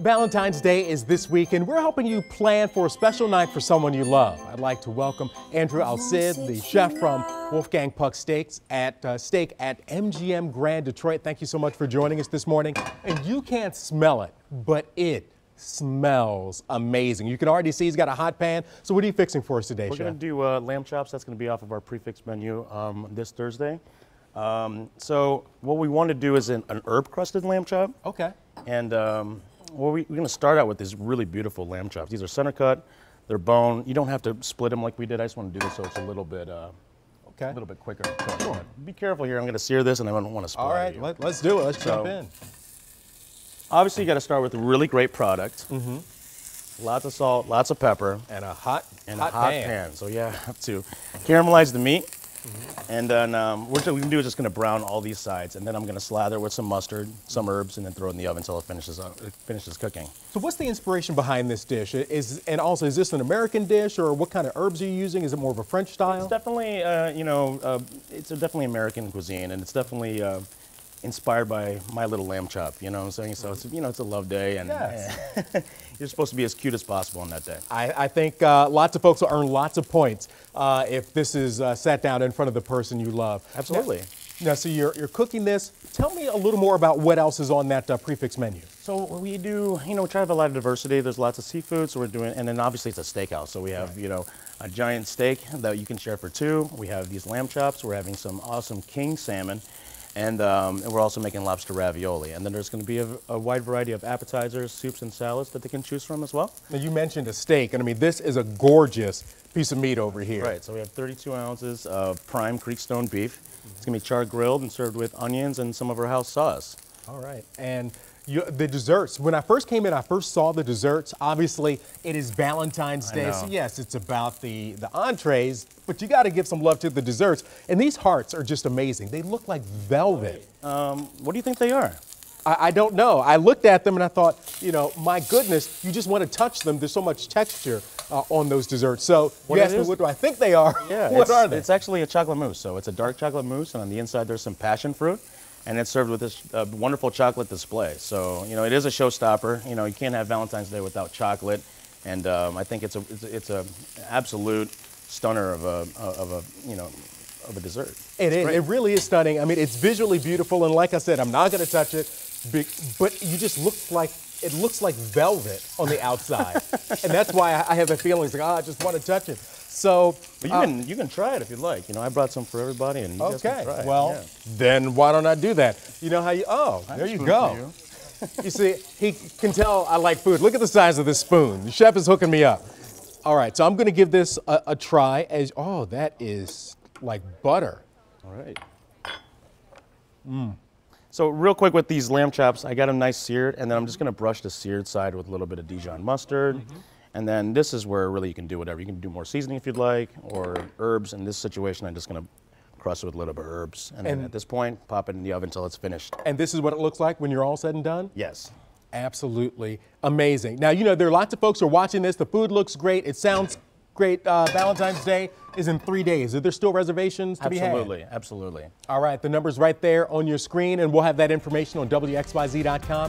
Valentine's Day is this week, and we're helping you plan for a special night for someone you love. I'd like to welcome Andrew Alcid, the chef from Wolfgang Puck Steak at MGM Grand Detroit. Thank you so much for joining us this morning. And you can't smell it, but it smells amazing. You can already see he's got a hot pan. So what are you fixing for us today, Chef? We're going to do lamb chops. That's going to be off of our prefix menu this Thursday. So what we want to do is an herb-crusted lamb chop. Okay. And well, we're going to start out with these really beautiful lamb chops. These are center cut. They're bone. You don't have to split them like we did. I just want to do this so it's a little bit quicker to cook. Sure. Be careful here. I'm going to sear this, and I don't want to spoil it. All right, let's do it. Let's jump in. Obviously, you got to start with a really great product. Mm-hmm. Lots of salt, lots of pepper, and a hot pan. So yeah, I have to caramelize the meat. Mm-hmm. And then what we can do is just going to brown all these sides, and then I'm going to slather with some mustard, some herbs, and then throw it in the oven until it finishes cooking. So what's the inspiration behind this dish? And also, is this an American dish, or what kind of herbs are you using? Is it more of a French style? It's definitely, it's definitely American cuisine, and it's definitely inspired by my little lamb chop, you know what I'm saying? So it's, it's a love day, and yes. You're supposed to be as cute as possible on that day. I think lots of folks will earn lots of points if this is sat down in front of the person you love. Absolutely. Now, so you're cooking this. Tell me a little more about what else is on that prefix menu. So we do, we try to have a lot of diversity. There's lots of seafood, so we're doing, and then obviously it's a steakhouse. So we have, a giant steak that you can share for two. We have these lamb chops. We're having some awesome king salmon. And we're also making lobster ravioli. And then there's going to be a wide variety of appetizers, soups, and salads that they can choose from as well. Now, you mentioned a steak, and I mean, this is a gorgeous piece of meat over here. Right, so we have 32 ounces of prime Creekstone beef. It's going to be char grilled and served with onions and some of our house sauce. All right, and the desserts. When I first came in, I first saw the desserts. Obviously, it is Valentine's Day, so yes, it's about the entrees, but you got to give some love to the desserts. And these hearts are just amazing. They look like velvet. What do you think they are? I don't know. I looked at them and I thought, my goodness, you just want to touch them. There's so much texture on those desserts. So you asked me, what do I think they are? Yeah, what are they? It's actually a chocolate mousse. So it's a dark chocolate mousse, and on the inside there's some passion fruit. And it's served with this wonderful chocolate display. So, it is a showstopper. You can't have Valentine's Day without chocolate. And I think it's a absolute stunner of a dessert. It really is stunning. I mean, it's visually beautiful. And like I said, I'm not going to touch it, but you just it looks like velvet on the outside. And that's why I have a feeling, it's like, I just want to touch it. So, but you can try it if you'd like. I brought some for everybody, and you guys can try it. Well, then why don't I do that? You know how you? Oh, there you go. You see, he can tell I like food. Look at the size of this spoon. The chef is hooking me up. All right, so I'm going to give this a try. That is like butter. All right. So real quick with these lamb chops, I got them nice seared, and then I'm just going to brush the seared side with a little bit of Dijon mustard. Mm-hmm. And then this is where really you can do whatever. You can do more seasoning if you'd like, or herbs. In this situation, I'm just going to crust it with a little bit of herbs. And then at this point, pop it in the oven until it's finished. And this is what it looks like when you're all said and done? Yes. Absolutely amazing. Now, there are lots of folks who are watching this. The food looks great. It sounds great. Valentine's Day is in 3 days. Are there still reservations to be had? Absolutely, absolutely. All right, the number's right there on your screen, and we'll have that information on WXYZ.com.